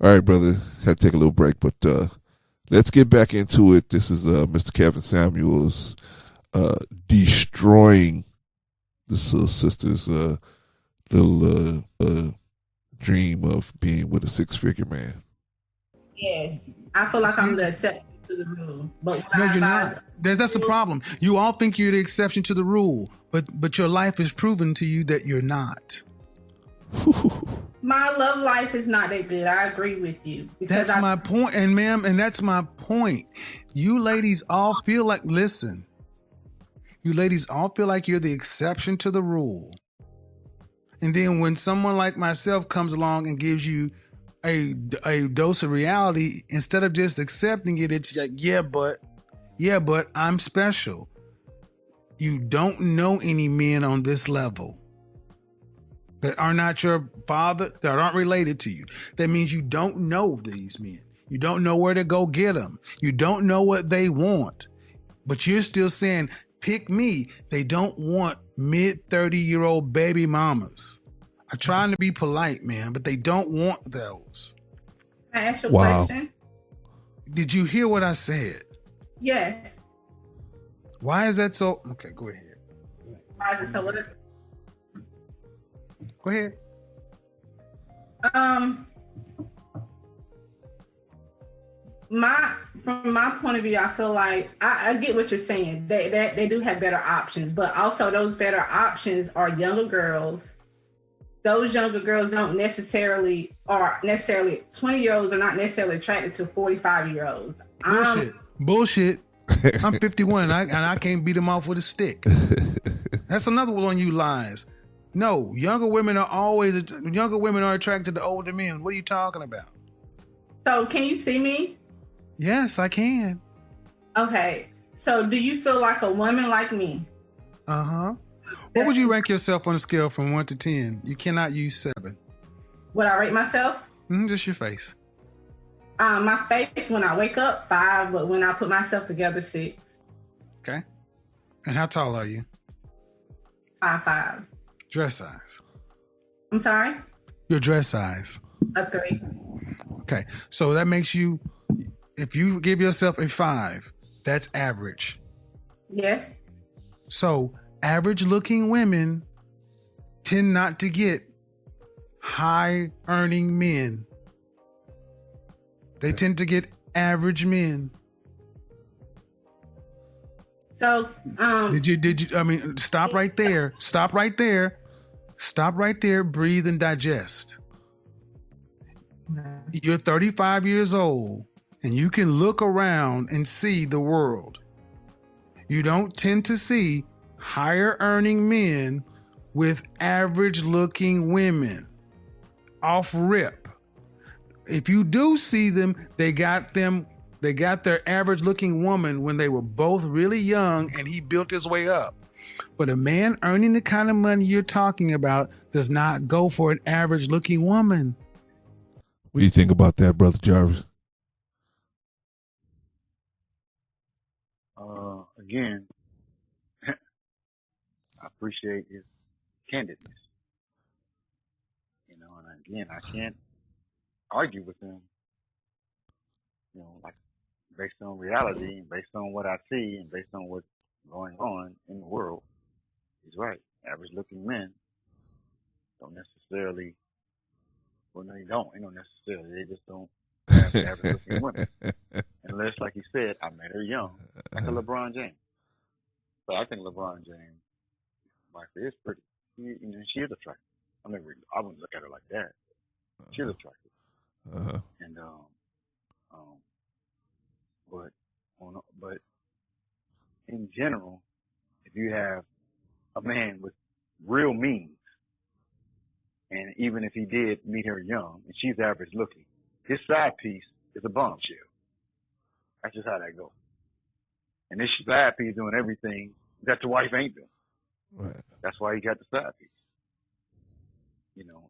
All right, brother. Had to take a little break, but let's get back into it. This is Mr. Kevin Samuels destroying the sister's little dream of being with a six-figure man. Yes, I feel like I'm the exception to the rule. But no, you're not. That's the problem. You all think you're the exception to the rule, but your life is proven to you that you're not. My love life is not that good. I agree with you. That's my point, and ma'am, and that's my point. You ladies all feel like, listen, you ladies all feel like you're the exception to the rule. And then when someone like myself comes along and gives you a dose of reality, instead of just accepting it, it's like, yeah, but I'm special. You don't know any men on this level that are not your father, that aren't related to you. That means you don't know these men. You don't know where to go get them. You don't know what they want. But you're still saying, pick me. They don't want mid-30-year-old baby mamas. I'm trying to be polite, man, but they don't want those. Can I ask you a question? Did you hear what I said? Yes. Why is that so? Okay, go ahead. Why is it so? Go ahead. From my point of view, I feel like I get what you're saying. They do have better options, but also those better options are younger girls. Those younger girls don't necessarily 20-year-olds are not necessarily attracted to 45-year-olds. Bullshit. I'm 51 and I can't beat them off with a stick. That's another one on you lies. No, younger women are attracted to older men. What are you talking about? So can you see me? Yes, I can. Okay. So do you feel like a woman like me? Uh-huh. What would you rank yourself on a scale from 1 to 10? You cannot use 7. Would I rate myself? Just your face. My face when I wake up, 5, but when I put myself together, 6. Okay. And how tall are you? 5'5". Dress size. I'm sorry? Your dress size. A 3. Okay. So that makes you, if you give yourself a 5, that's average. Yes. So average looking women tend not to get high earning men. They tend to get average men. So, did you, I mean, stop right there. Stop right there. Stop right there. Breathe and digest. You're 35 years old and you can look around and see the world. You don't tend to see higher earning men with average looking women off rip. If you do see them, they got their average looking woman when they were both really young and he built his way up. But a man earning the kind of money you're talking about does not go for an average looking woman. What do you think about that, Brother Jarvis? Again, I appreciate his candidness. And again, I can't argue with him, like based on reality and based on what I see and based on what's going on in the world. He's right. Average looking men don't necessarily, well, no, they don't necessarily, they just don't have average looking women. Unless, like you said, I met her young, like a LeBron James. But I think LeBron James' wife is pretty. She is attractive. I wouldn't look at her like that. She's attractive. Uh-huh. And in general, if you have a man with real means, and even if he did meet her young and she's average looking, his side piece is a bombshell. That's just how that goes. And this side piece doing everything that the wife ain't doing. Right. That's why he got the side piece.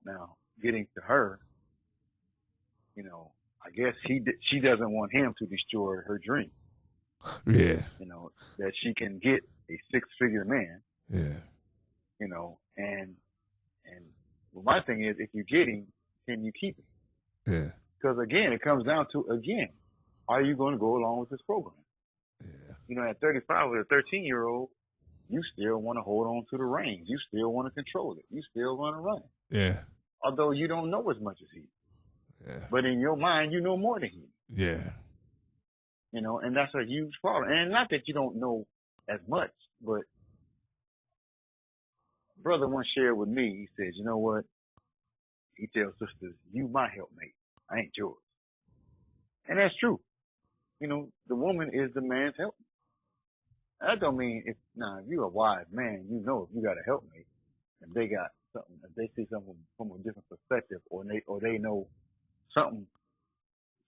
Now getting to her, I guess she doesn't want him to destroy her dream. Yeah. That she can get a 6-figure man. Yeah. And my thing is, if you get him, can you keep him? Yeah. Because again, it comes down to, are you going to go along with this program? Yeah. At 35 with a 13-year-old, you still want to hold on to the reins. You still want to control it. You still want to run it. Yeah. Although you don't know as much as he. Yeah. But in your mind, you know more than he. Yeah. And that's a huge problem. And not that you don't know as much, but brother once shared with me, he says, you know what? He tells sisters, you my helpmate. I ain't yours. And that's true. The woman is the man's helpmate. That don't mean if you're a wise man, if you got a helpmate, if they got something, if they see something from a different perspective, or they know something,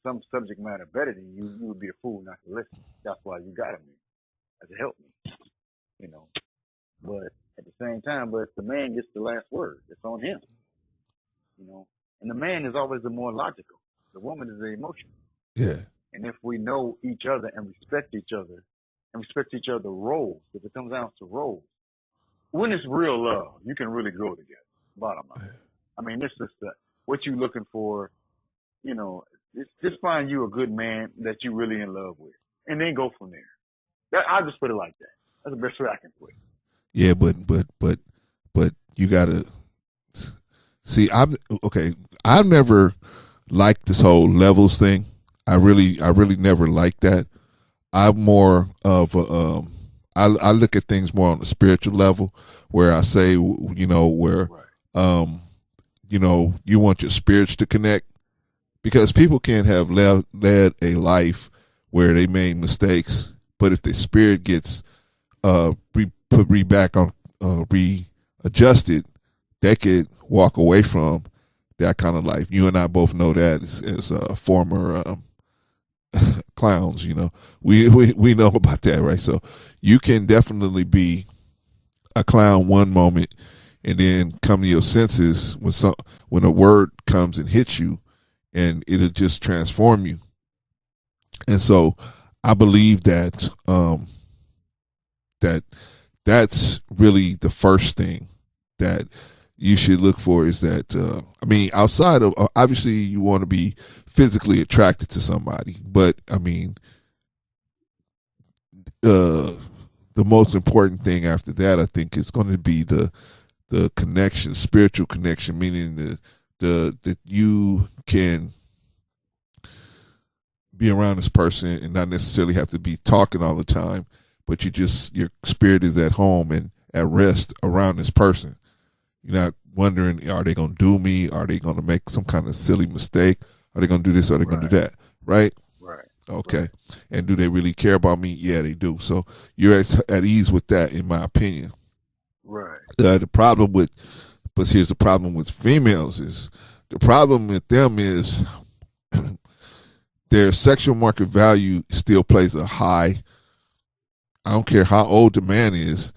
some subject matter better than you, you would be a fool not to listen. That's why you got him as a helpmate. But at the same time, the man gets the last word. It's on him. And the man is always the more logical. The woman is the emotional. Yeah. And if we know each other and respect each other, and respect each other's roles, if it comes down to roles, when it's real love, you can really grow together. Bottom line. I mean, this is what you looking for. Just find you a good man that you really in love with, and then go from there. I'll just put it like that. That's the best way I can put it. Yeah, but you gotta see. I've never liked this whole levels thing. I really never liked that. I'm more of a I look at things more on a spiritual level, where I say, where Right. you want your spirits to connect, because people can have led a life where they made mistakes, but if their spirit gets readjusted, they could walk away from that kind of life. You and I both know that as former clowns. We know about that, right? So you can definitely be a clown one moment and then come to your senses when a word comes and hits you, and it'll just transform you. And so I believe that that's really the first thing that you should look for, is that outside of obviously you want to be physically attracted to somebody, but the most important thing after that, I think, is going to be the connection, spiritual connection, meaning that you can be around this person and not necessarily have to be talking all the time, but your spirit is at home and at rest around this person. You're not wondering, are they going to do me? Are they going to make some kind of silly mistake? Are they going to do this? Are they going to do that? Right? Right. Okay. Right. And do they really care about me? Yeah, they do. So you're at ease with that, in my opinion. Right. Here's the problem with females is, the problem with them is their sexual market value still plays a high. I don't care how old the man is,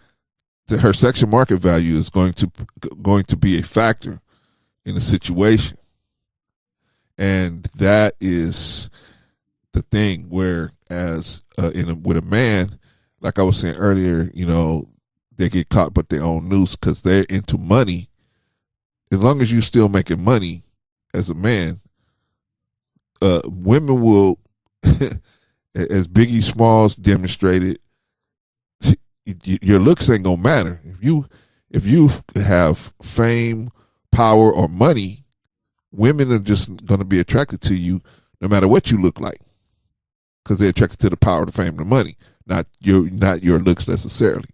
her sexual market value is going to be a factor in the situation. And that is the thing, whereas with a man, like I was saying earlier, they get caught but their own noose, because they're into money. As long as you're still making money as a man, women will, as Biggie Smalls demonstrated, your looks ain't gonna matter. If you have fame, power, or money, women are just gonna be attracted to you no matter what you look like, because they're attracted to the power, the fame, and the money, not your looks necessarily.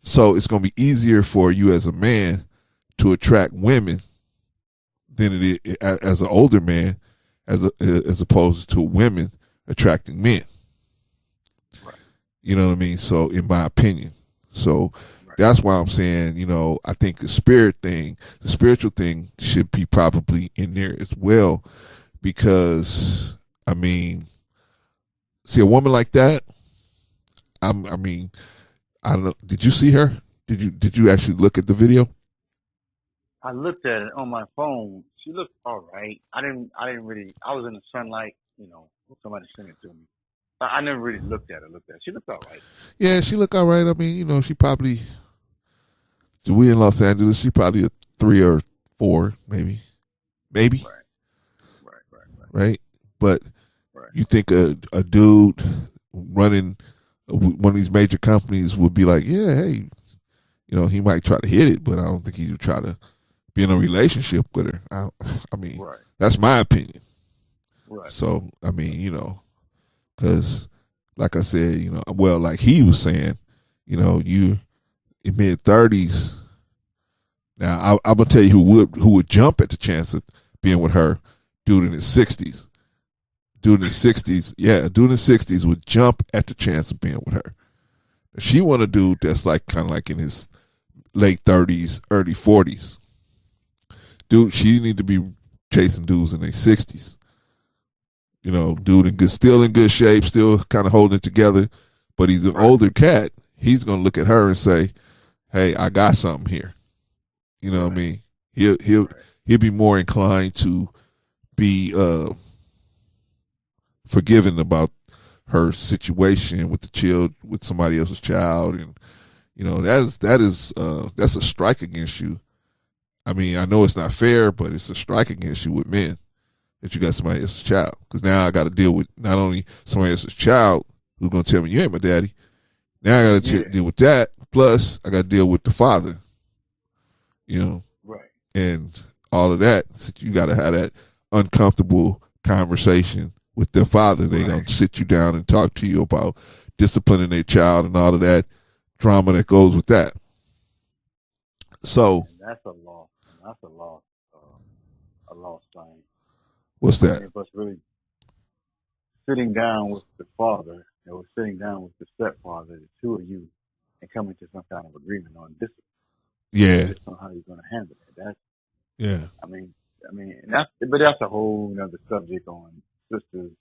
So it's gonna be easier for you as a man to attract women than it is as an older man, as opposed to women attracting men. Right. You know what I mean? So, in my opinion, so Right. that's why I'm saying, I think the spiritual thing should be probably in there as well, because I mean, see a woman like that. I mean, I don't know. Did you see her? Did you actually look at the video? I looked at it on my phone. She looked all right. I didn't really. I was in the sunlight. Somebody sent it to me. I never really looked at it. She looked all right. Yeah, she looked all right. I mean, she probably. We in Los Angeles. She probably a 3 or 4, maybe. Right. Right. But Right. you think a dude running one of these major companies would be like, yeah, hey, he might try to hit it, but I don't think he would try to be in a relationship with her. I mean, Right. that's my opinion. Right. So, I mean, because like I said, well, like he was saying, you in mid-30s. Now, I'm gonna tell you who would jump at the chance of being with her, dude in his 60s. Dude in his 60s would jump at the chance of being with her. She want a dude that's like kind of like in his late 30s, early 40s. Dude, she need to be chasing dudes in their 60s. Dude still in good shape, still kind of holding it together, but he's an older cat. He's gonna look at her and say, "Hey, I got something here." You know what I mean? He'll be more inclined to be forgiving about her situation with with somebody else's child, and that's a strike against you. I mean, I know it's not fair, but it's a strike against you with men that you got somebody else's child. Because now I got to deal with not only somebody else's child who's gonna tell me you ain't my daddy. Now I got to deal with that. Plus, I got to deal with the father. Right. And all of that. So you got to have that uncomfortable conversation with their father. They gonna sit you down and talk to you about disciplining their child and all of that drama that goes with that. So And that's a loss. That's a loss. A lost thing. What's that? If us really sitting down with the father or sitting down with the stepfather, the two of you, and coming to some kind of agreement on this. Yeah. Just on how you're gonna handle it. That's. Yeah. I mean, that's a whole other subject on sisters.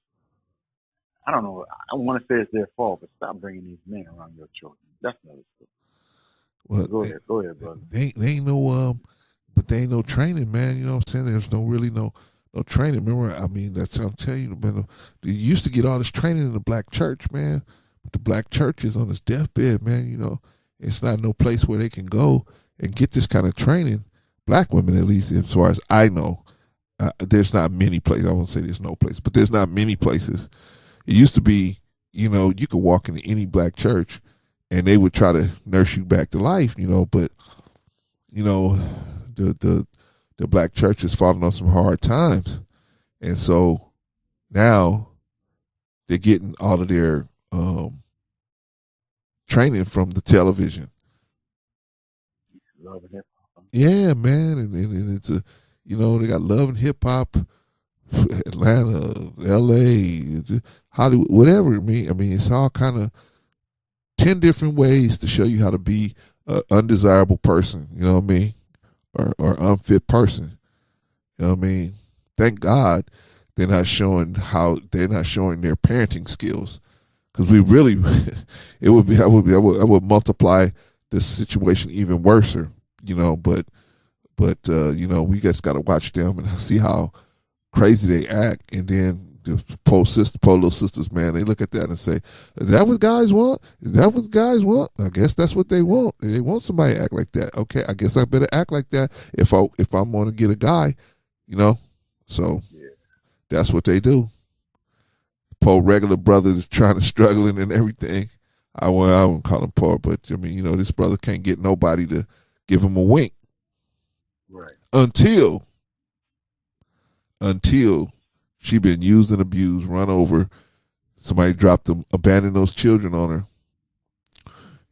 I don't know. I want to say it's their fault, but stop bringing these men around your children. That's another story. Well, go ahead, brother. They ain't no but they ain't no training, man. You know what I'm saying? There's no training. Remember, I mean, that's I'm telling you, man. They used to get all this training in the black church, man. But the black church is on its deathbed, man. It's not no place where they can go and get this kind of training. Black women, at least as far as I know, there's not many places. I won't say there's no place, but there's not many places. It used to be, you could walk into any black church and they would try to nurse you back to life, but, the black church is falling on some hard times. And so now they're getting all of their training from the television. Love and hip hop. Yeah, man. And it's they got love and hip hop, Atlanta, LA, Hollywood, whatever. I mean, it's all kind of 10 different ways to show you how to be an undesirable person, you know what I mean? Or unfit person. You know what I mean? Thank God they're not showing their parenting skills. Because we really, I would multiply the situation even worse, but we just got to watch them and see how crazy they act. And then the poor little sisters, man, they look at that and say, is that what guys want? Is that what guys want? I guess that's what they want. They want somebody to act like that. Okay, I guess I better act like that if I'm going to get a guy, So that's what they do. Poor regular brothers trying to struggling and everything. I wouldn't call him poor, but I mean, this brother can't get nobody to give him a wink. Right. Until she been used and abused, run over, somebody abandoned those children on her.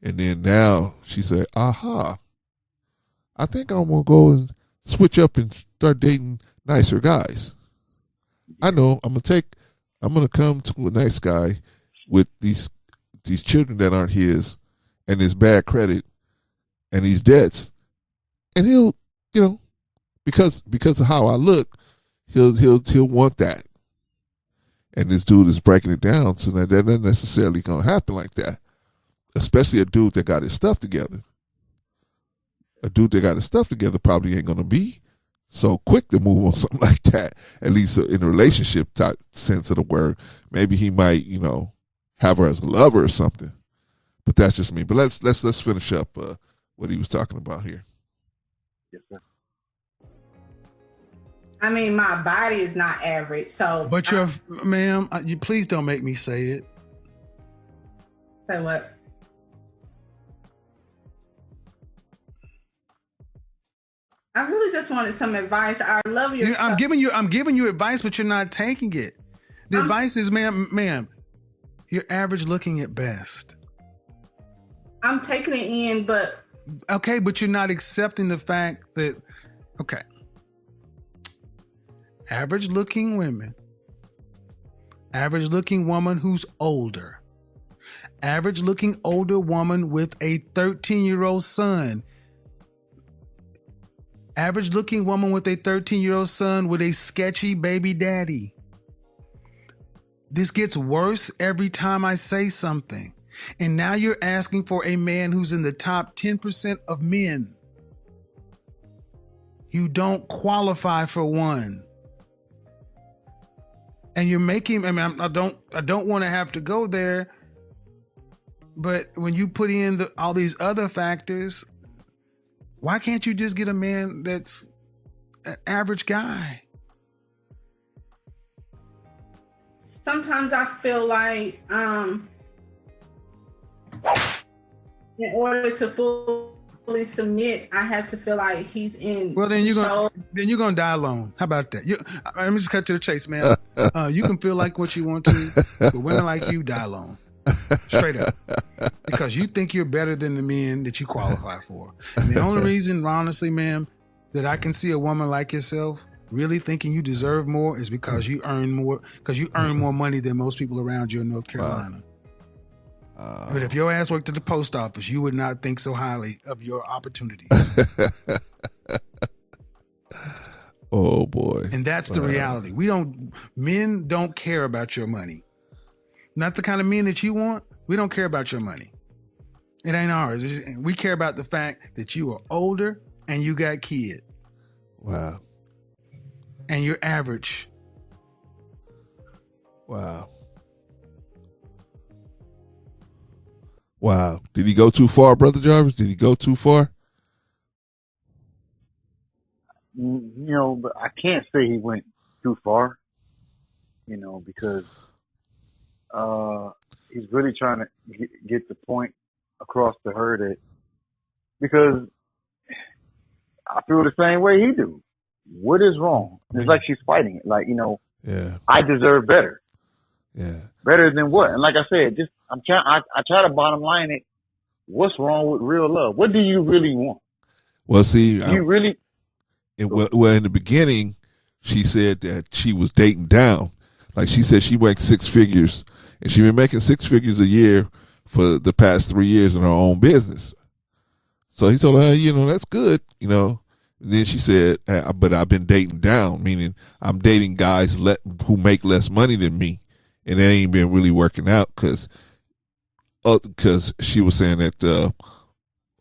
And then now she said, aha, I think I'm going to go and switch up and start dating nicer guys. I know I'm going to come to a nice guy with these these children that aren't his, and his bad credit, and these debts, and he'll, because of how I look, he'll want that. And this dude is breaking it down, so that not necessarily going to happen like that. Especially a dude that got his stuff together. A dude that got his stuff together probably ain't going to be so quick to move on something like that. At least in a relationship type sense of the word. Maybe he might, have her as a lover or something. But that's just me. But let's finish up what he was talking about here. Yes, sir. I mean, my body is not average, so. But ma'am, you please don't make me say it. Say what? I really just wanted some advice. I love your. I'm giving you advice, but you're not taking it. The advice is, ma'am, you're average looking at best. I'm taking it in, but. Okay, but you're not accepting the fact that, okay. Average looking women, average looking woman who's older, average looking older woman with a 13-year-old son, average looking woman with a 13-year-old son with a sketchy baby daddy. This gets worse every time I say something. And now you're asking for a man who's in the top 10% of men. You don't qualify for one. And you're making, I don't want to have to go there, but when you put in all these other factors, why can't you just get a man that's an average guy? Sometimes I feel like, in order to fully submit, I have to feel like he's in. Well, then you're gonna die alone. How about that? Let me just cut to the chase, man. You can feel like what you want to, but women like you die alone, straight up, because you think you're better than the men that you qualify for. And the only reason, honestly, ma'am, that I can see a woman like yourself really thinking you deserve more is because you earn more money than most people around you in North Carolina. But if your ass worked at the post office, you would not think so highly of your opportunities. Oh boy. And that's the reality. Men don't care about your money. Not the kind of men that you want. We don't care about your money. It ain't ours. We care about the fact that you are older and you got kids. Wow. And you're average. Wow. Wow. Did he go too far, Brother Jarvis? Did he go too far? But I can't say he went too far, because he's really trying to get the point across to her that, because I feel the same way he do. What is wrong? It's like she's fighting it. Like, yeah. I deserve better. Yeah. Better than what? And like I said, I try to bottom line it. What's wrong with real love? What do you really want? Well, see, you really? In the beginning, she said that she was dating down. Like she said, she makes 6 figures, and she been making 6 figures a year for the past 3 years in her own business. So he told her, that's good, And then she said, but I've been dating down, meaning I'm dating guys who make less money than me. And it ain't been really working out because she was saying that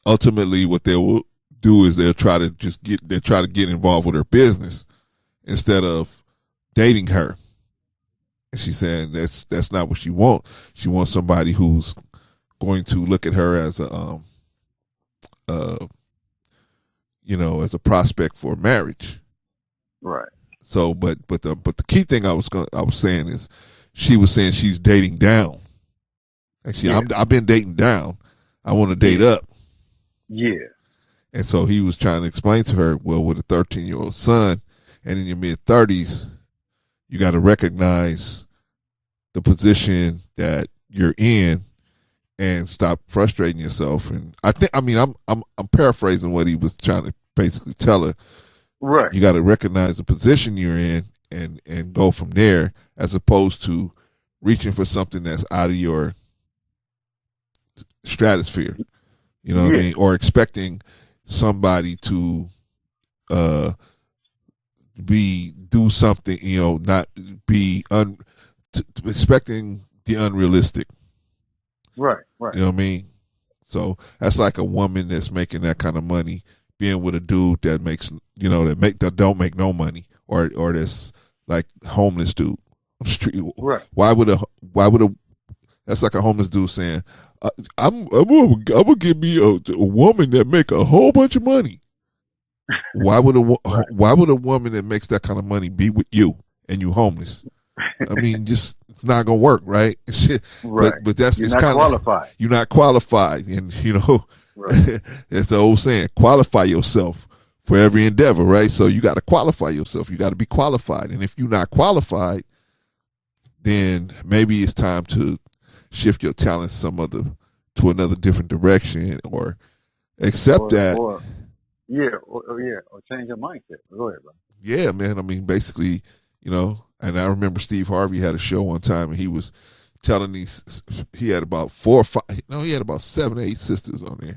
ultimately what they will do is they'll try to get involved with her business instead of dating her. And she's saying that's not what she wants. She wants somebody who's going to look at her as as a prospect for marriage. Right. So, but the key thing I was saying is, she was saying she's dating down. Actually, yeah. I've been dating down. I want to date up. Yeah. And so he was trying to explain to her, well, with a 13-year-old son and in your mid-30s, you got to recognize the position that you're in and stop frustrating yourself. And I'm paraphrasing what he was trying to basically tell her. Right. You got to recognize the position you're in and go from there, as opposed to reaching for something that's out of your stratosphere. You know what I mean? Or expecting somebody to do something, not be expecting the unrealistic. Right. You know what I mean? So that's like a woman that's making that kind of money being with a dude that makes, that don't make no money, or that's like homeless dude on the street. Right. Why would a that's like a homeless dude saying, I'm gonna give me a woman that make a whole bunch of money. Why would a woman that makes that kind of money be with you and you homeless? I mean, just it's not gonna work, right? Right. But that's you're it's not kind qualified. You're not qualified, and Right. it's the old saying: qualify yourself for every endeavor, right? So you got to qualify yourself. You got to be qualified, and if you're not qualified, then maybe it's time to shift your talents to another different direction, or accept that. Or change your mindset. Go ahead, bro. Yeah, man. I mean, basically, and I remember Steve Harvey had a show one time, and he was telling he had about 4 or 5, he had about 7 or 8 sisters on there,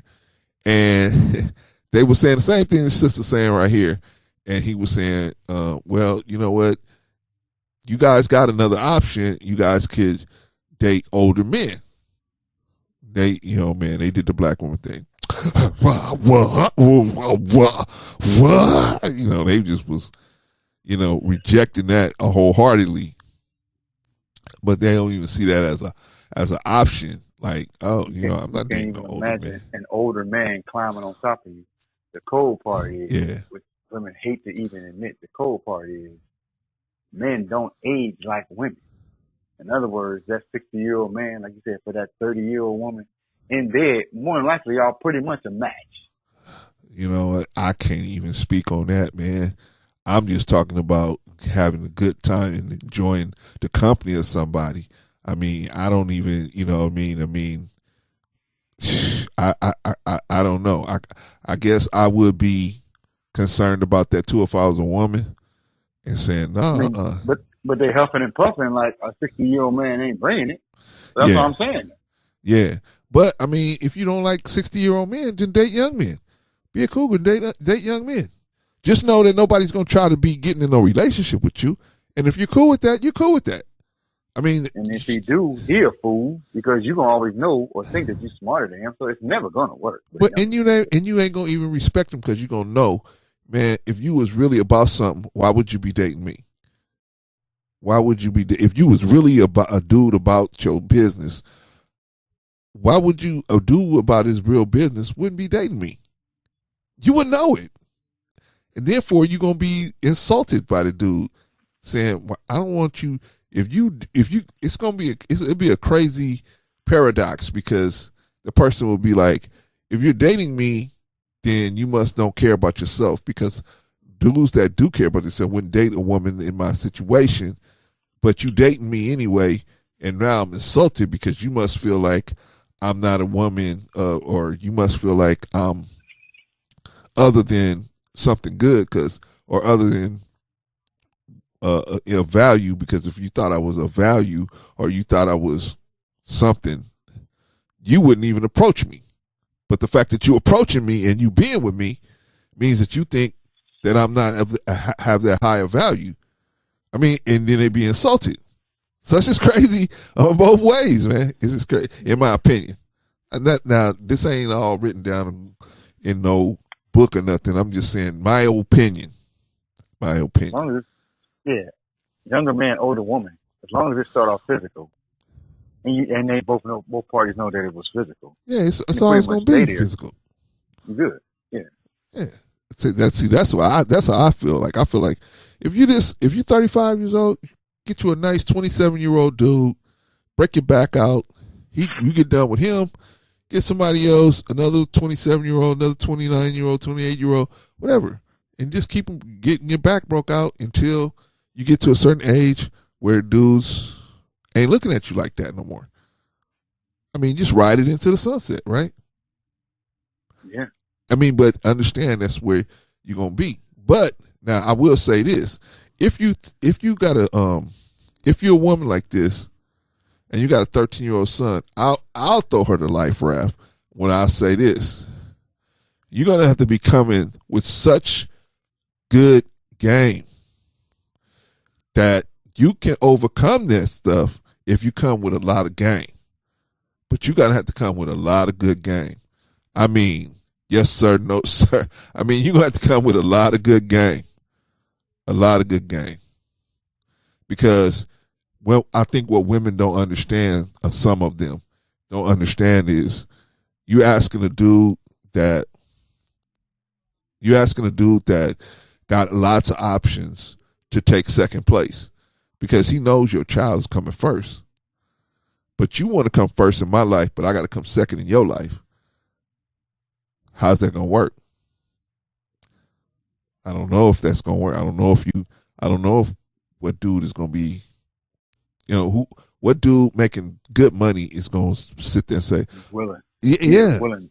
and they were saying the same thing the sister's saying right here, and he was saying, well, you know what, you guys got another option. You guys could date older men. They, man, they did the black woman thing. They just was, rejecting that wholeheartedly. But they don't even see that as an option. Like, I'm not dating no older man. An older man climbing on top of you. The cold part is, which women hate to even admit, the cold part is, men don't age like women. In other words, that 60-year-old man, like you said, for that 30-year-old woman in bed, more than likely, y'all pretty much a match. I can't even speak on that, man. I'm just talking about having a good time and enjoying the company of somebody. I mean, I don't even, I mean, I don't know. I guess I would be concerned about that too if I was a woman and saying, no. But they huffing and puffing like a 60-year-old man ain't bringing it. That's what I'm saying. Yeah. But, I mean, if you don't like 60-year-old men, then date young men. Be a cougar and date young men. Just know that nobody's going to try to be getting in a relationship with you. And if you're cool with that, you're cool with that. I mean, and if he do, he a fool, because you're going to always know or think that you're smarter than him, so it's never going to work. And you ain't going to even respect him, because you're going to know, man, if you was really about something, why would you be dating me? Why would you if you was really a dude about your business, why would a dude about his real business wouldn't be dating me? You would know it. And therefore, you're going to be insulted by the dude saying, well, I don't want you, it's going to be, it'll be a crazy paradox, because the person will be like, if you're dating me, then you must don't care about yourself, because dudes that do care about themselves wouldn't date a woman in my situation, but you dating me anyway, and now I'm insulted because you must feel like I'm not a woman, or you must feel like I'm other than something good, or other than a value, because if you thought I was a value, or you thought I was something, you wouldn't even approach me. But the fact that you approaching me and you being with me means that you think that I'm not have that higher value. I mean, and then they be insulted. So it's just crazy on both ways, man. It's just crazy, in my opinion. And now, this ain't all written down in no book or nothing. I'm just saying my opinion. My opinion. As long as younger man, older woman. As long as it start off physical, and they both parties know that it was physical. Yeah, it's always gonna be physical. Good. Yeah. Yeah. That's how I feel. Like, I feel like if you're 35 years old, get you a nice 27-year-old dude, break your back out. You get done with him, get somebody else, another 27-year-old, another 29-year-old, 28-year-old, whatever, and just keep them getting your back broke out until you get to a certain age where dudes ain't looking at you like that no more. I mean, just ride it into the sunset, right? Yeah. I mean, but understand that's where you're gonna be. But now I will say this: if you're a woman like this, and you got a 13-year-old son, I'll throw her the life raft when I say this. You're going to have to be coming with such good game that you can overcome that stuff if you come with a lot of game. But you got to have to come with a lot of good game. I mean, yes, sir, no, sir. I mean, you're going to have to come with a lot of good game. A lot of good game. Because, well, I think what women don't understand, some of them don't understand, is you asking a dude that got lots of options to take second place because he knows your child is coming first. But you want to come first in my life, but I got to come second in your life. How's that going to work? I don't know if that's going to work. I don't know if what dude is going to be, what dude making good money is going to sit there and say, willing. Yeah. Willing.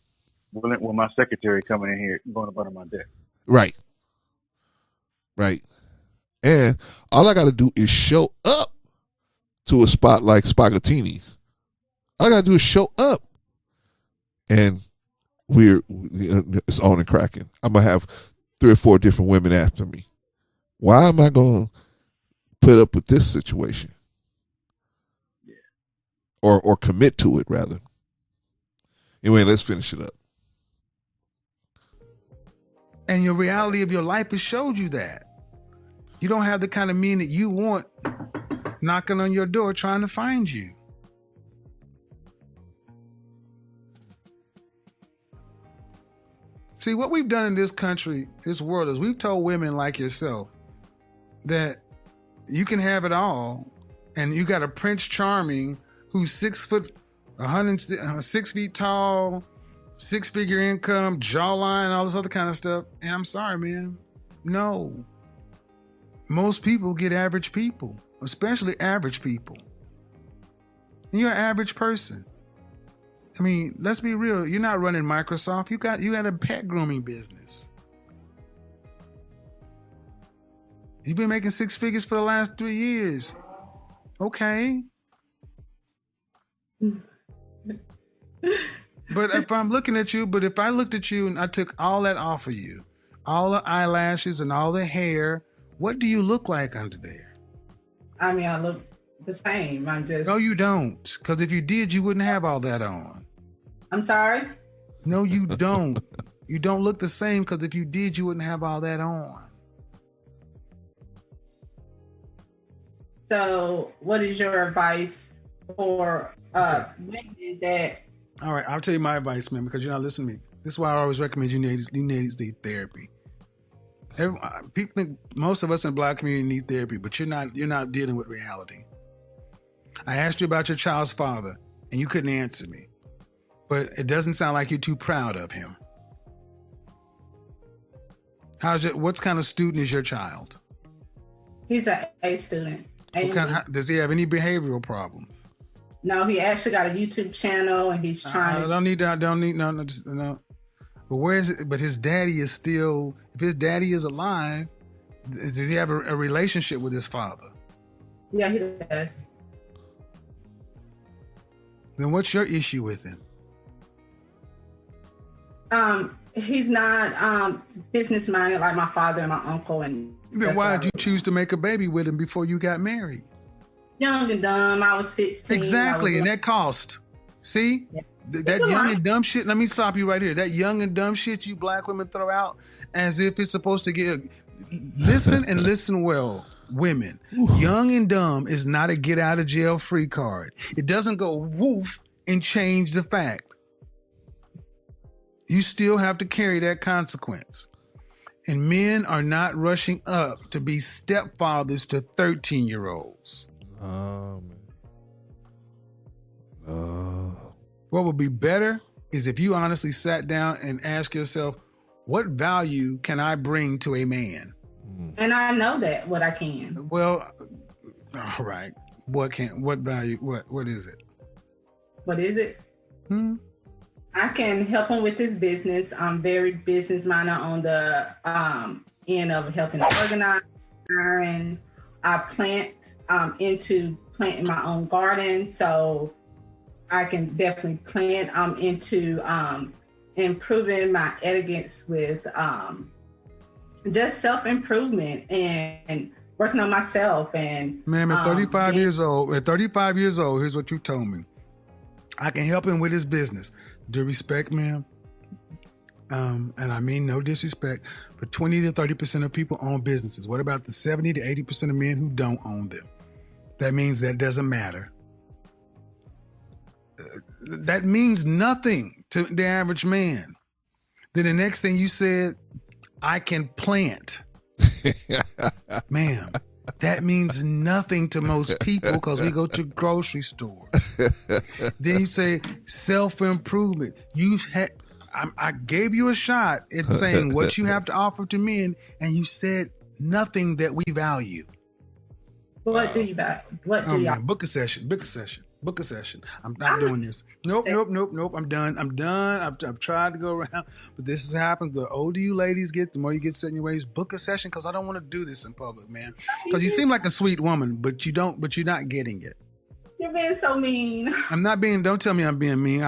Well, my secretary coming in here, going up under my desk. Right. And all I got to do is show up to a spot like Spaghettini's. All I got to do is show up. And it's on and cracking. I'm going to have 3 or 4 different women after me. Why am I going to put up with this situation? Yeah. Or commit to it, rather. Anyway, let's finish it up. And your reality of your life has showed you that. You don't have the kind of men that you want knocking on your door trying to find you. See, what we've done in this country, this world, is we've told women like yourself that you can have it all, and you got a Prince Charming who's 6 feet tall, 6-figure income, jawline, all this other kind of stuff. And I'm sorry, man. No. Most people get average people, especially average people. And you're an average person. I mean, let's be real. You're not running Microsoft. You got a pet grooming business. You've been making 6 figures for the last 3 years. Okay. But if I looked at you and I took all that off of you, all the eyelashes and all the hair, what do you look like under there? I mean, I look the same. No, you don't. Because if you did, you wouldn't have all that on. I'm sorry? No, you don't. You don't look the same because if you did, you wouldn't have all that on. So what is your advice for women that... All right, I'll tell you my advice, man, because you're not listening to me. This is why I always recommend you need therapy. People think most of us in the Black community need therapy, but you're not dealing with reality. I asked you about your child's father, and you couldn't answer me. But it doesn't sound like you're too proud of him. What kind of student is your child? He's an A student. Does he have any behavioral problems? No, he actually got a YouTube channel, and he's trying. I don't need no. But where is it? But his daddy is still. If his daddy is alive, does he have a relationship with his father? Yeah, he does. Then what's your issue with him? He's not business minded like my father and my uncle. And then why did you choose to make a baby with him before you got married? Young and dumb. I was 16. Exactly, and that cost. See? Yeah. That young and dumb shit, let me stop you right here. That young and dumb shit you Black women throw out as if it's supposed to get... Listen and listen well, women. Young and dumb is not a get out of jail free card. It doesn't go woof and change the fact. You still have to carry that consequence. And men are not rushing up to be stepfathers to 13-year-olds. What would be better is if you honestly sat down and asked yourself, what value can I bring to a man? And I know that what I can. Well, all right. What value? What is it? What is it? I can help him with his business. I'm very business minded on the end of helping organize, and I plant into planting my own garden, so I can definitely plant. I'm into improving my etiquettes with just self improvement and working on myself. And ma'am, at 35 years old, here's what you told me. I can help him with his business. Due respect, ma'am. And I mean no disrespect, but 20 to 30% of people own businesses. What about the 70 to 80% of men who don't own them? That means that doesn't matter. That means nothing to the average man. Then the next thing you said, I can plant. Ma'am, that means nothing to most people because we go to grocery stores. Then you say self-improvement. I gave you a shot at saying what you have to offer to men, and you said nothing that we value. What do you value? What do you? Book a session. I'm not doing this. Nope. I'm done. I've tried to go around, but this has happened. The older you ladies get, the more you get set in your ways. Book a session because I don't want to do this in public, man. Because you seem like a sweet woman, but you're not getting it. You're being so mean. I'm not being. Don't tell me I'm being mean.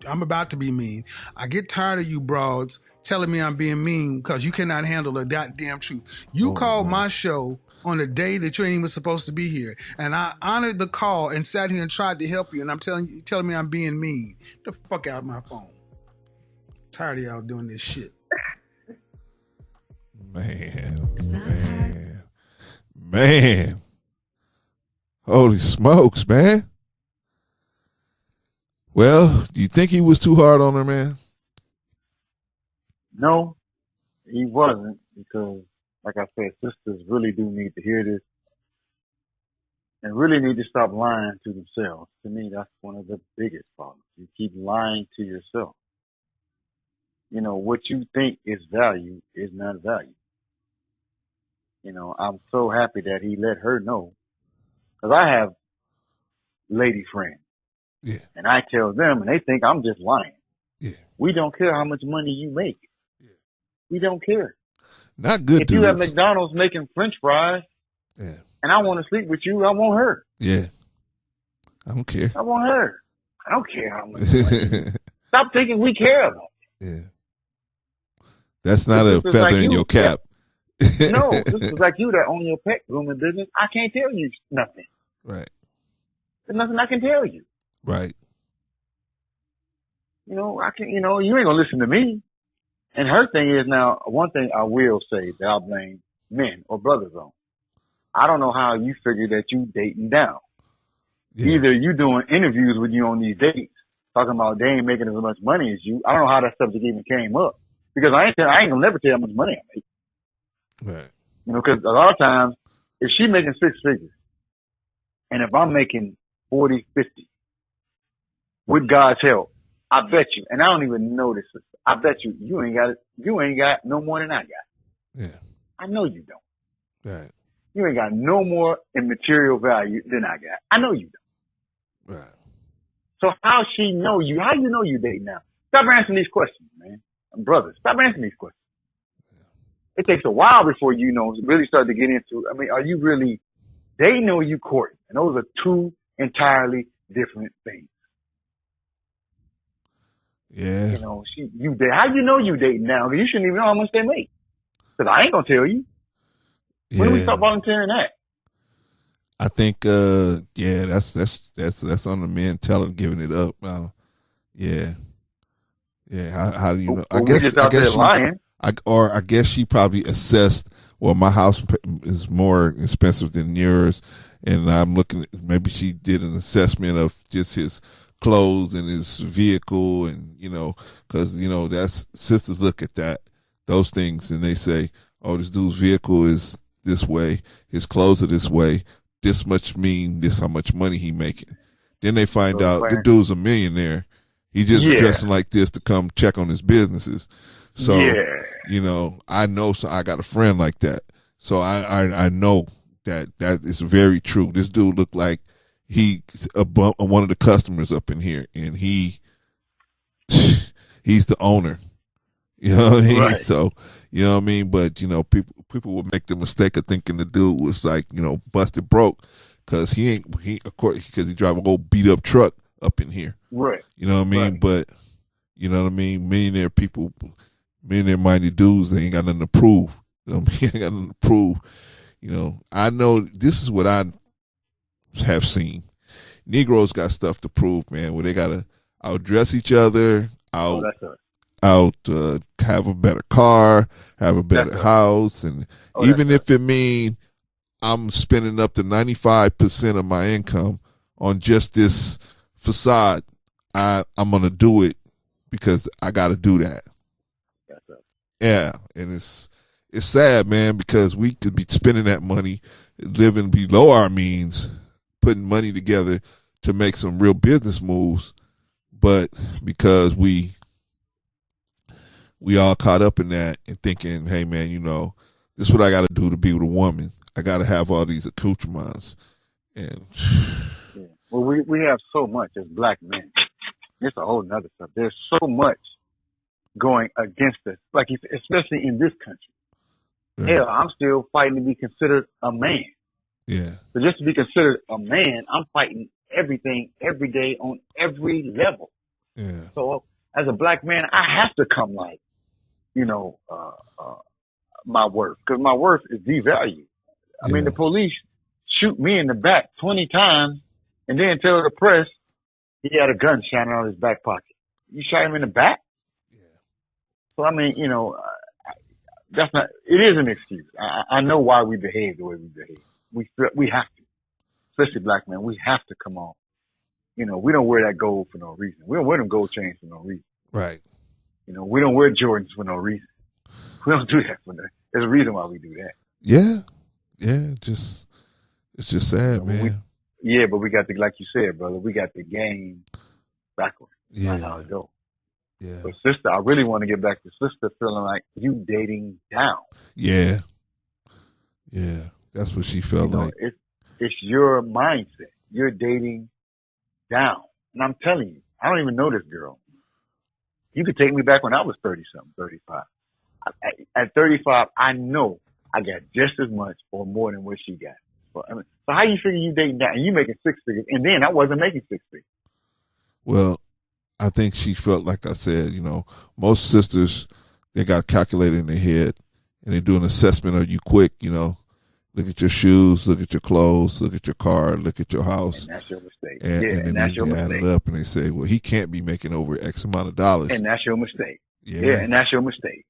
I'm about to be mean. I get tired of you broads telling me I'm being mean because you cannot handle the goddamn truth. You called my show on a day that you ain't even supposed to be here, and I honored the call and sat here and tried to help you, and I'm telling me I'm being mean. Get the fuck out of my phone. I'm tired of y'all doing this shit. Man. Holy smokes, man. Well, do you think he was too hard on her, man? No, he wasn't, because like I said, sisters really do need to hear this and really need to stop lying to themselves. To me, that's one of the biggest problems. You keep lying to yourself. You know, what you think is value is not value. You know, I'm so happy that he let her know, because I have lady friends. Yeah. And I tell them, and they think I'm just lying. Yeah. We don't care how much money you make. Yeah. We don't care. Not good. If you have McDonald's making French fries, yeah, and I want to sleep with you, I want her. Yeah. I don't care. I want her. I don't care how much money. Stop thinking we care about it. Yeah. That's not a feather like in your cap. No, this is like you that own your pet grooming business. I can't tell you nothing. Right. There's nothing I can tell you. Right. You know, you ain't gonna listen to me. And her thing is, now, one thing I will say that I'll blame men or brothers on. I don't know how you figure that you dating down. Yeah. Either you doing interviews with you on these dates, talking about they ain't making as much money as you. I don't know how that subject even came up, because I ain't gonna never tell you how much money I make. Right. You know, because a lot of times, if she making 6 figures, and if I'm making 40, 50, with God's help, I bet you, and I don't even know this, I bet you ain't got no more than I got. Yeah. I know you don't. Right. You ain't got no more in material value than I got. I know you don't. Right. So how she know you? How you know you date now? Stop answering these questions, man. Brothers, stop answering these questions. Yeah. It takes a while before you really start to get into, are you really dating or you courting? And those are two entirely different things. Yeah. You know, how you know you dating now? Because you shouldn't even know how much they make. Because I ain't gonna tell you. Yeah. When do we start volunteering that? I think, that's on the men giving it up. Yeah. How do you know? I guess lying. I guess she probably assessed. Well, my house is more expensive than yours, and I'm looking. Maybe she did an assessment of just his clothes and his vehicle, and because that's sisters look at those things, and they say, oh, this dude's vehicle is this way, his clothes are this way, this much mean this how much money he making. Then they find out the dude's a millionaire. He just dressing like this to come check on his businesses. So I know. So I got a friend like that. So I know that is very true. This dude looked like he's one of the customers up in here, and he's the owner. You know what I mean? Right. So, you know what I mean? But, you know, people would make the mistake of thinking the dude was like, you know, busted broke because of course, because he drive a old beat up truck up in here. Right. You know what I mean? Right. But, you know what I mean? Millionaire minded dudes, they ain't got nothing to prove. You know what I mean? Ain't got nothing to prove. You know, I know this is what I have seen. Negroes got stuff to prove, man, where they got to outdress each other, That's us. have a better car, have a better house, and even if it mean I'm spending up to 95% of my income on just this facade, I'm gonna do it because I got to do that. That's us. Yeah, and it's sad, man, because we could be spending that money living below our means, putting money together to make some real business moves, but because we all caught up in that and thinking, hey man, you know, this is what I got to do to be with a woman. I got to have all these accoutrements. And yeah. Well, we have so much as black men. It's a whole nother stuff. There's so much going against us, like especially in this country. right. Hell, I'm still fighting to be considered a man. Yeah. So just to be considered a man, I'm fighting everything every day on every level. Yeah. So as a black man, I have to come like, you know, my worth, because my worth is devalued. I mean, the police shoot me in the back 20 times and then tell the press he had a gun shining out of his back pocket. You shot him in the back? Yeah. So, I mean, you know, that's not, it is an excuse. I know why we behave the way we behave. We have to, especially black men, we have to come on. You know, we don't wear that gold for no reason. We don't wear them gold chains for no reason. Right. You know, we don't wear Jordans for no reason. We don't do that for no. There's a reason why we do that. Yeah. Yeah. It's just sad, You know, man. But we got like you said, brother, we got the game backwards. Yeah. That's how it goes. Yeah. But sister, I really want to get back to sister feeling like you dating down. Yeah. Yeah. That's what she felt like. It's your mindset. You're dating down. And I'm telling you, I don't even know this girl. You could take me back when I was 30-something, 35. At 35, I know I got just as much or more than what she got. So how you figure you dating down? And you making six figures, and then I wasn't making six figures. Well, I think she felt like I said, you know, most sisters, they got a calculator in their head and they do an assessment of you quick, you know. Look at your shoes, look at your clothes, look at your car, look at your house. And that's your mistake. And then that's they your add mistake. it up and they say, well, he can't be making over X amount of dollars. And that's your mistake. Yeah. And that's your mistake.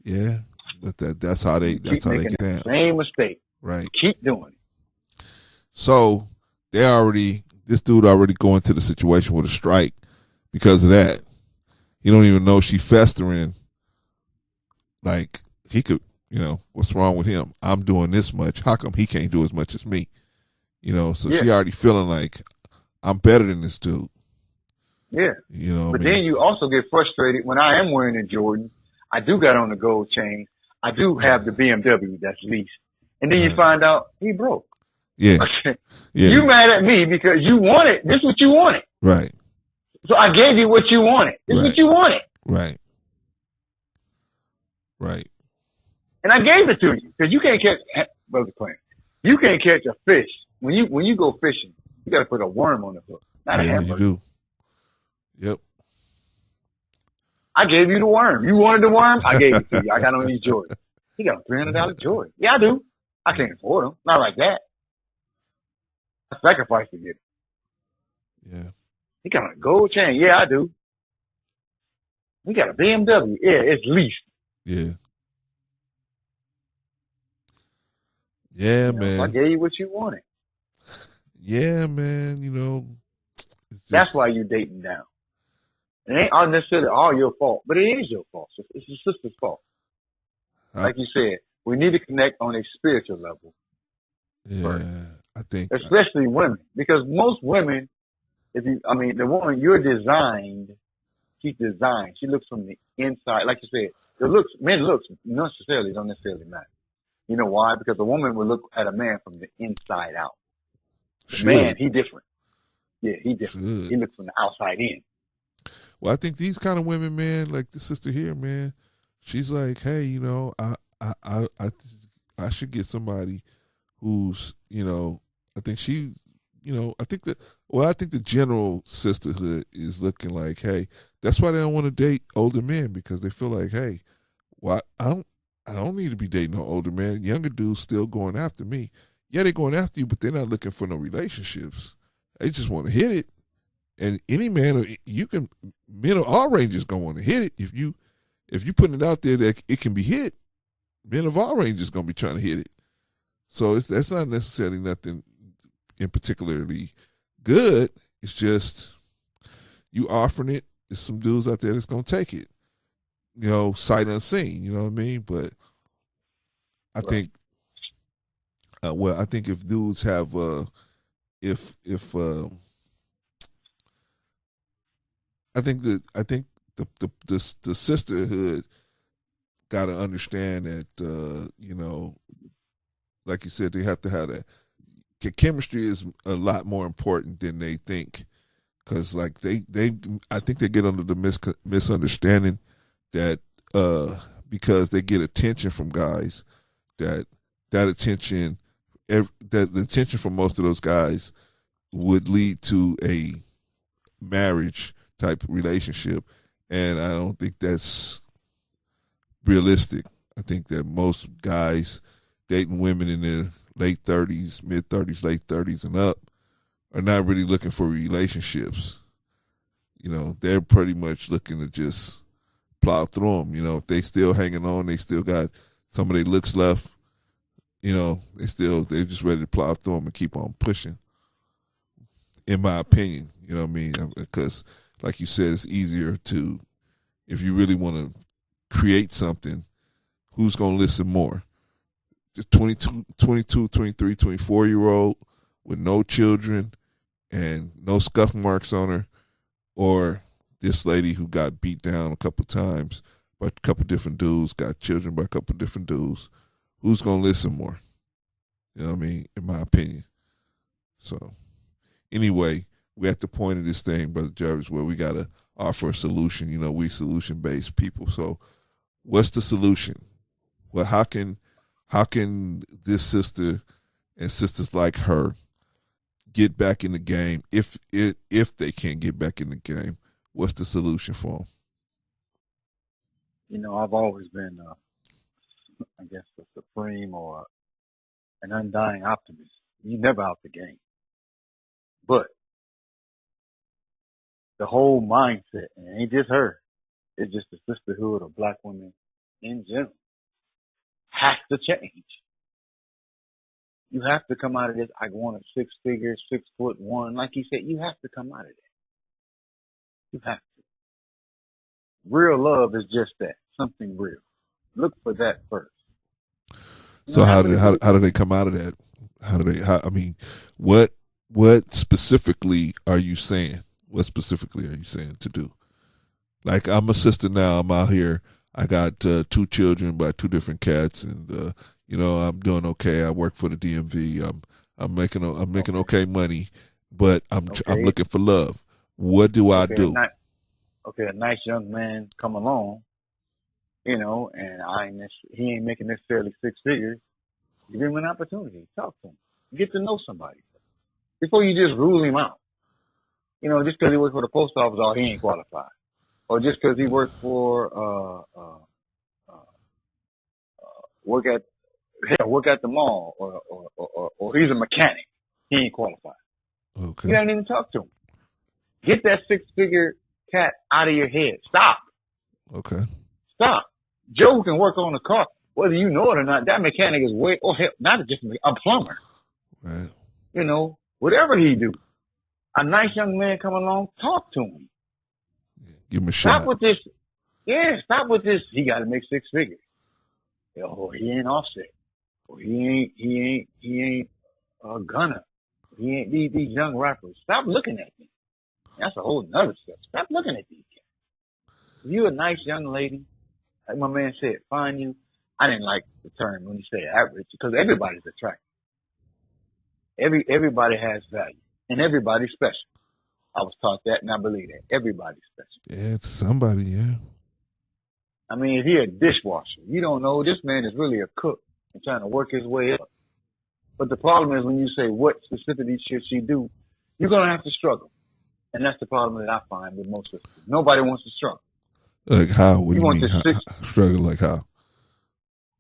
Yeah. But that's how they get down. Same mistake. Right. Keep doing it. So this dude already going to the situation with a strike because of that. You don't even know she festering. Like he could, you know, what's wrong with him? I'm doing this much. How come he can't do as much as me? You know, so she already feeling like I'm better than this dude. Yeah. You know, but then you also get frustrated when I am wearing a Jordan. I do got on the gold chain. I do have the BMW that's leased. And then you find out he broke. Yeah. Yeah. You mad at me because you wanted, this is what you wanted. Right. So I gave you what you wanted. This is what you wanted. Right. Right. And I gave it to you because you can't catch, Brother Clint, you can't catch a fish. When you go fishing, you got to put a worm on the hook, not a hamburger. You do. Yep. I gave you the worm. You wanted the worm? I gave it to you. I got on these Jordans. He got a $300 Jordan. Yeah, I do. I can't afford them. Not like that. I sacrificed to get it. Yeah. He got a gold chain. Yeah, I do. We got a BMW. Yeah, it's leased. Yeah. Yeah, man. I gave you what you wanted. Yeah, man. You know, that's why you dating down. It ain't necessarily all your fault, but it is your fault. It's your sister's fault. Like you said, we need to connect on a spiritual level. Yeah, first. I think. Especially women, because most women, the woman you're designed, she's designed. She looks from the inside. Like you said, men looks don't necessarily matter. You know why? Because a woman will look at a man from the inside out. The man, he different. Yeah, he different. He looks from the outside in. Well, I think these kind of women, man, like the sister here, man, She's like, hey, I should get somebody who's, I think she, I think that, well, I think the general sisterhood is looking like, hey, that's why they don't want to date older men, because they feel like, hey, well, I don't need to be dating no older man. Younger dudes still going after me. Yeah, they're going after you, but they're not looking for no relationships. They just want to hit it. And any man, men of all ranges gonna want to hit it. If you putting it out there that it can be hit, men of all ranges gonna be trying to hit it. So that's not necessarily nothing in particularly good. It's just you offering it. There's some dudes out there that's gonna take it. Sight unseen. You know what I mean? But I Right. think, I think if dudes have, if I think the sisterhood got to understand that, like you said, they have to have that. Chemistry is a lot more important than they think, because like I think they get under the misunderstanding that, because they get attention from guys, that attention, that the attention from most of those guys would lead to a marriage type relationship, and I don't think that's realistic. I think that most guys dating women in their late 30s, mid 30s, late 30s and up are not really looking for relationships. They're pretty much looking to just plow through them. If they still hanging on, they still got some of their looks left. They're just ready to plow through them and keep on pushing. In my opinion, you know what I mean? Because, like you said, it's easier to, if you really want to create something, who's going to listen more? The 22, 23, 24-year-old with no children and no scuff marks on her, or this lady who got beat down a couple times by a couple different dudes, got children by a couple different dudes? Who's going to listen more? You know what I mean? In my opinion. So, anyway, we're at the point of this thing, Brother Jarvis, where we got to offer a solution. We solution-based people. So what's the solution? Well, how can this sister and sisters like her get back in the game, if they can get back in the game? What's the solution for them? I've always been, I guess, a supreme or an undying optimist. You never out the game. But the whole mindset, and it ain't just her, it's just the sisterhood of black women in general, has to change. You have to come out of this, I want a 6 figures, 6'1", like you said, you have to come out of that. You have to. Real love is just that, something real. Look for that first. So how do they come out of that? I mean, what specifically are you saying? What specifically are you saying to do? Like, I'm a sister now. I'm out here. I got 2 children by 2 different cats, and I'm doing okay. I work for the DMV. I'm making okay money, but I'm looking for love. What do I do? A nice young man come along, and he ain't making necessarily 6 figures. Give him an opportunity. Talk to him. Get to know somebody before you just rule him out. Just because he works for the post office, he ain't qualified. Or just because he works for work at the mall, or he's a mechanic, he ain't qualified. Okay. You haven't even talked to him. Get that 6-figure cat out of your head. Stop. Okay. Stop. Joe can work on the car, whether you know it or not. That mechanic is not just a plumber. Right. Whatever he do, a nice young man come along, talk to him. Give him a shot. Stop with this. Yeah, stop with this. He got to make 6 figures. He ain't Offset. He ain't Gunna. He ain't these young rappers. Stop looking at them. That's a whole nother stuff. Stop looking at these guys. If you a nice young lady, like my man said, find you. I didn't like the term when you say average, because everybody's attractive. Everybody has value, and everybody's special. I was taught that, and I believe that everybody's special. Yeah, it's somebody. Yeah. I mean, if he a dishwasher, you don't know this man is really a cook and trying to work his way up. But the problem is when you say what specifically should she do, you're going to have to struggle. And that's the problem that I find with most sisters. Nobody wants to struggle. Like how? What do you mean? How, struggle like how?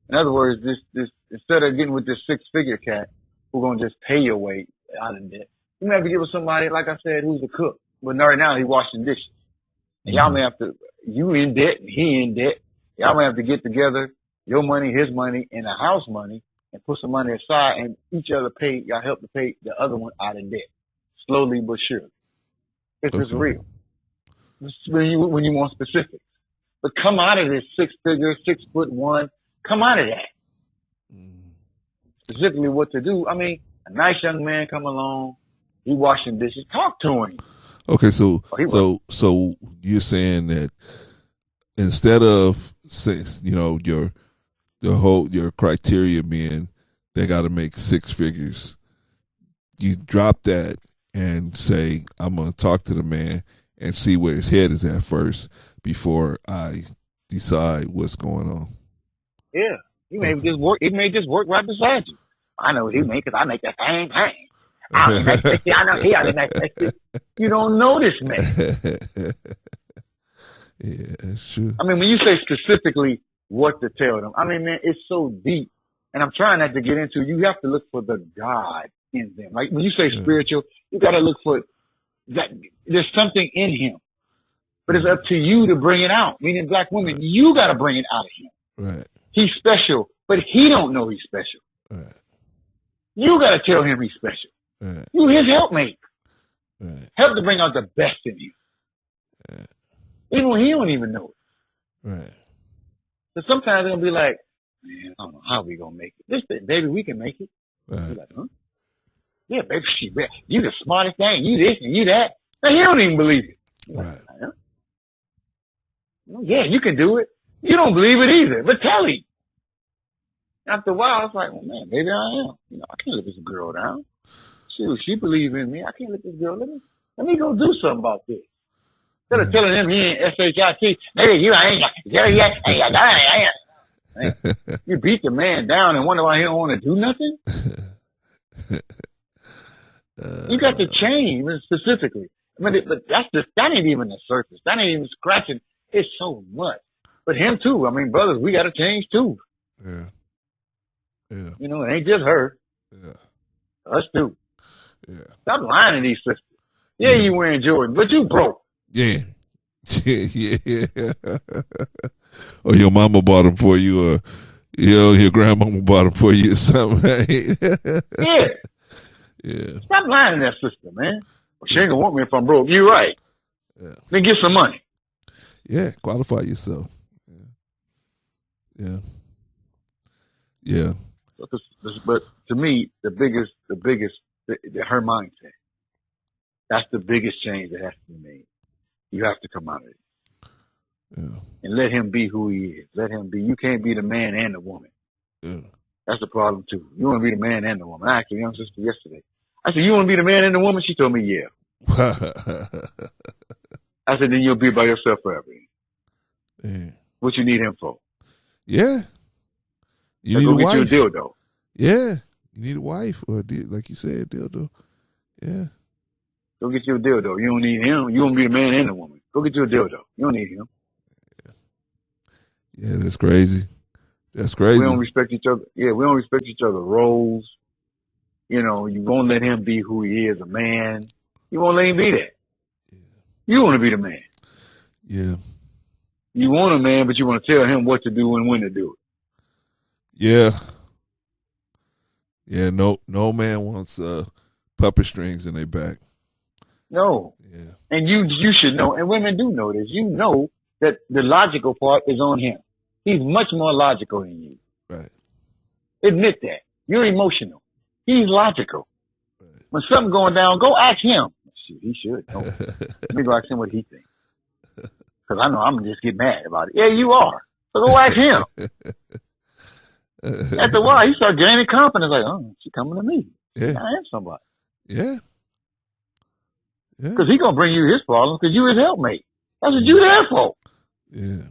In other words, this instead of getting with this 6-figure cat who's going to just pay your way out of debt, you may have to get with somebody, like I said, who's a cook. But right now he's washing dishes. And y'all may have to, you in debt and he in debt. Y'all may have to get together, your money, his money, and the house money, and put some money aside, and each other pay, y'all help to pay the other one out of debt. Slowly but surely. It's just real. When you want specifics. But come out of this 6-figure, 6'1", come out of that. Specifically what to do. I mean, a nice young man come along, he washing dishes, talk to him. Okay, so you're saying that instead of, you know, your criteria being they got to make 6 figures, you drop that and say, I'm going to talk to the man and see where his head is at first before I decide what's going on. Yeah, he may just work. It may just work right beside you. I know what he make because I make the same thing. I know he ought to make that. You don't know this man. Yeah, that's true. I mean, when you say specifically what to tell them, I mean, man, it's so deep. And I'm trying not to get into, you have to look for the God in them. Like when you say spiritual, you got to look for that. There's something in him. But it's up to you to bring it out. Meaning black women, you got to bring it out of him. Right. He's special, but he don't know he's special. Right. You got to tell him he's special. Right. You his helpmate. Right. Help to bring out the best in him. Right. Even when he don't even know it. Right. So sometimes they'll be like, man, I don't know how we gonna make it. This, baby, we can make it. Right. Like, huh? Yeah, baby, you the smartest thing. You this and you that. Now, he don't even believe it. Like, Right. huh? Yeah, you can do it. You don't believe it either, but tell him. After a while, it's like, well, man, maybe I am. You know, I can't let this girl down. She believes in me. I can't let this girl. Let me go do something about this. Instead of telling him he ain't SHIT, maybe you ain't. You beat the man down and wonder why he don't want to do nothing. You got to change specifically. I mean, but that ain't even the surface. That ain't even scratching. It's so much. But him too. I mean, brothers, we got to change too. Yeah. Yeah. You know, it ain't just her. Yeah. Us too. Yeah. Stop lying to these sisters. Yeah, you wearing Jordan, but you broke. Yeah. Yeah. Or your mama bought them for you, or your grandmama bought them for you or something, right? Yeah. Yeah. Stop lying to that sister, man. Well, she ain't gonna want me if I'm broke. You right. Yeah. Then get some money. Yeah. Qualify yourself. Yeah. Yeah. But to me, the biggest, her mindset. That's the biggest change that has to be made. You have to come out of it. Yeah. And let him be who he is. Let him be. You can't be the man and the woman. Yeah. That's the problem too. You want to be the man and the woman. I asked a young sister yesterday. I said, you want to be the man and the woman? She told me, yeah. I said, then you'll be by yourself forever. Yeah. What you need him for? Yeah. You need go a get wife. you a dildo. Yeah. You need a wife or like you said, dildo. Yeah. Go get you a dildo. You don't need him. You won't be the man and the woman. Go get you a dildo. You don't need him. Yeah, that's crazy. That's crazy. We don't respect each other. Yeah, we don't respect each other's roles. You know, you won't let him be who he is, a man. You won't let him be that. Yeah. You want to be the man. Yeah. You want a man, but you want to tell him what to do and when to do it. Yeah. Yeah, no man wants puppet strings in their back. No. Yeah. And you should know, and women do know this. You know that the logical part is on him. He's much more logical than you. Right. Admit that. You're emotional. He's logical. Right. When something's going down, go ask him. Shoot, he should know. Let me go ask him what he thinks. Because I know I'm going to just get mad about it. Yeah, you are. So go ask him. After a while, he started gaining confidence. Like, oh, she's coming to me. Yeah. I am somebody. Yeah. Yeah. Because he's going to bring you his problems because you his helpmate. That's what you there for. Yeah.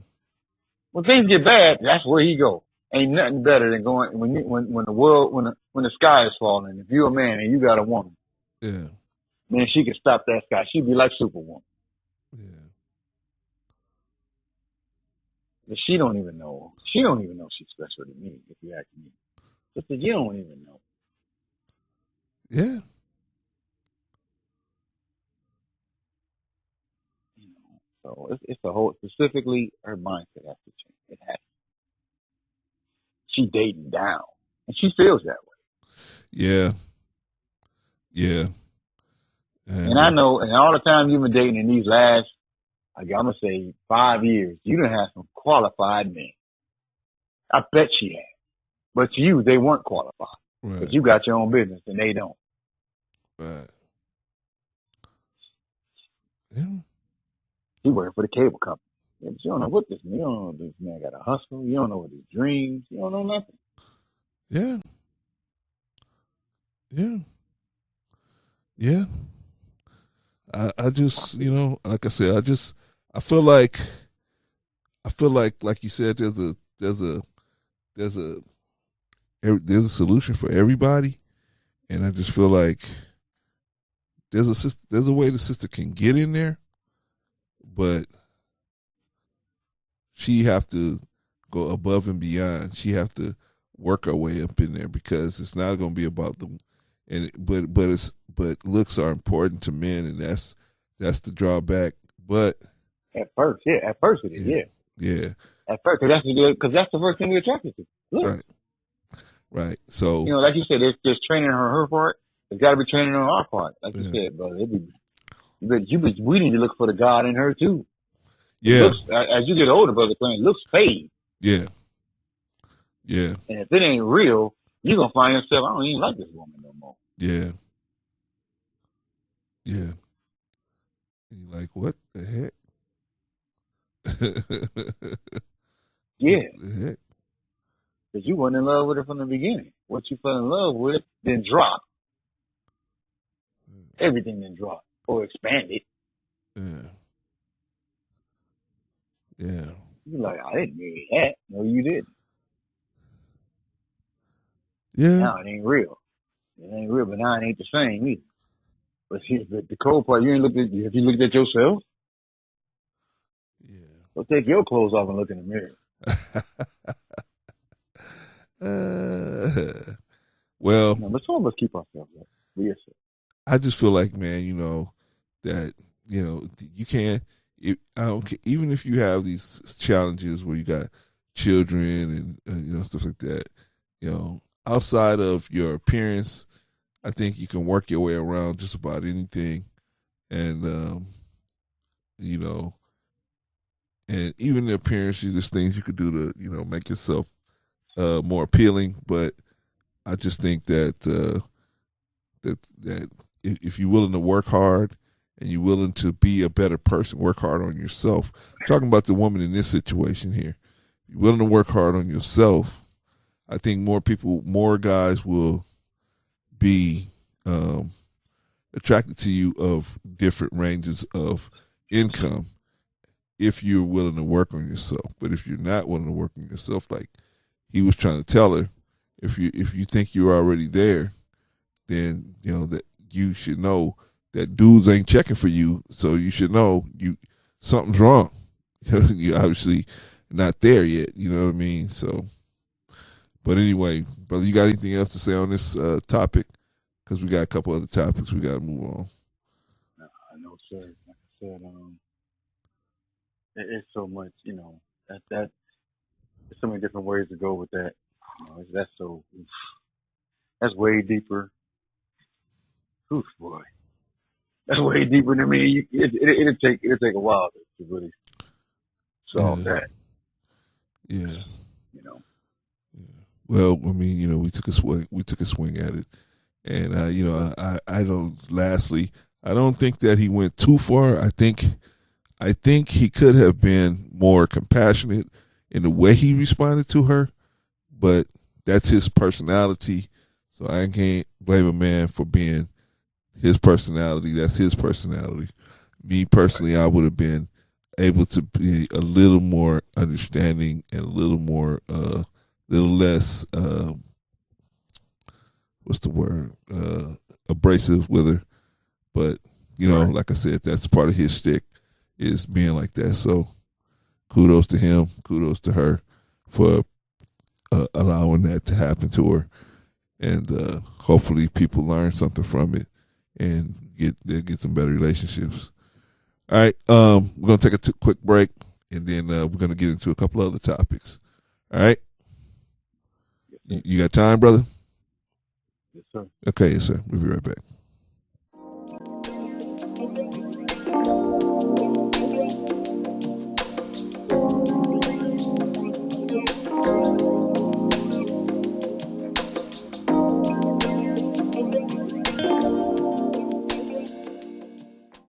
when things get bad, that's where he go. Ain't nothing better than going when the sky is falling. If you're a man and you got a woman, Yeah. man, she can stop that sky. She'd be like Superwoman. Yeah. But she don't even know. She don't even know she's special to me. If you ask me, sister, you don't even know. Yeah. You know. So it's a whole. Specifically, her mindset has to change. It has. She dating down, and she feels that way. Yeah. Yeah. And I know, and all the time you've been dating in these last, I'm gonna say 5 years, you done have some qualified men. I bet she had. But to you, they weren't qualified. Right. But you got your own business and they don't. Right. Yeah. She working for the cable company. Yeah, but you don't know what this man, you don't know this man got a hustle. You don't know what his dreams. You don't know nothing. Yeah. Yeah. Yeah. I just, like I said, I feel like you said, there's a solution for everybody, and I just feel like there's a way the sister can get in there, but she have to go above and beyond. She have to work her way up in there, because it's not going to be about them. But looks are important to men, and that's the drawback. But at first it is. Yeah. At first, because that's the first thing we're attracted to. Look. Right. So, like you said, there's training on her part. There's got to be training on our part. Like you said, brother. We need to look for the God in her too. Yeah. As you get older, brother, looks fade. Yeah. Yeah. And if it ain't real, you're gonna find yourself, I don't even like this woman no more. Yeah. Yeah. And you're like, what the heck? Yeah. What the heck? Because you weren't in love with her from the beginning. What you fell in love with then dropped. Everything then dropped or expanded. Yeah. Yeah. You're like, I didn't mean that. No, you didn't. Yeah. Now it ain't real. It ain't real, but now it ain't the same either. But see, the cold part, have you looked at yourself? Yeah. Go take your clothes off and look in the mirror. Well, but some of us keep ourselves up. Yes, sir. I just feel like, man, that you can't. I don't care, even if you have these challenges where you got children and stuff like that. Outside of your appearance, I think you can work your way around just about anything, and and even the appearance, there's things you could do to make yourself more appealing. But I just think that that if you're willing to work hard and you're willing to be a better person, work hard on yourself. I'm talking about the woman in this situation here. You're willing to work hard on yourself. I think more guys will be attracted to you of different ranges of income if you're willing to work on yourself. But if you're not willing to work on yourself, like he was trying to tell her, if you think you're already there, then that you should know that dudes ain't checking for you, so you should know something's wrong. You're obviously not there yet. You know what I mean? So, but anyway, brother, you got anything else to say on this topic? Because we got a couple other topics we got to move on. I know, sir. Like I said, it's so much, that there's so many different ways to go with that. That's way deeper. Oof, boy. That's way deeper than me. It'll take a while to really solve that. Yeah. Yeah. Well, I mean, we took a swing at it, and I don't. Lastly, I don't think that he went too far. I think he could have been more compassionate in the way he responded to her, but that's his personality. So I can't blame a man for being his personality. That's his personality. Me personally, I would have been able to be a little more understanding and a little more, little less, what's the word, abrasive with her. But, you know, Right. like I said, that's part of his shtick is being like that. So kudos to him, kudos to her for allowing that to happen to her. And hopefully people learn something from it and get some better relationships. All right, we're going to take a quick break, and then we're going to get into a couple other topics. All right? Yes, sir. You got time, brother? Yes, sir. Okay, yes, sir. We'll be right back.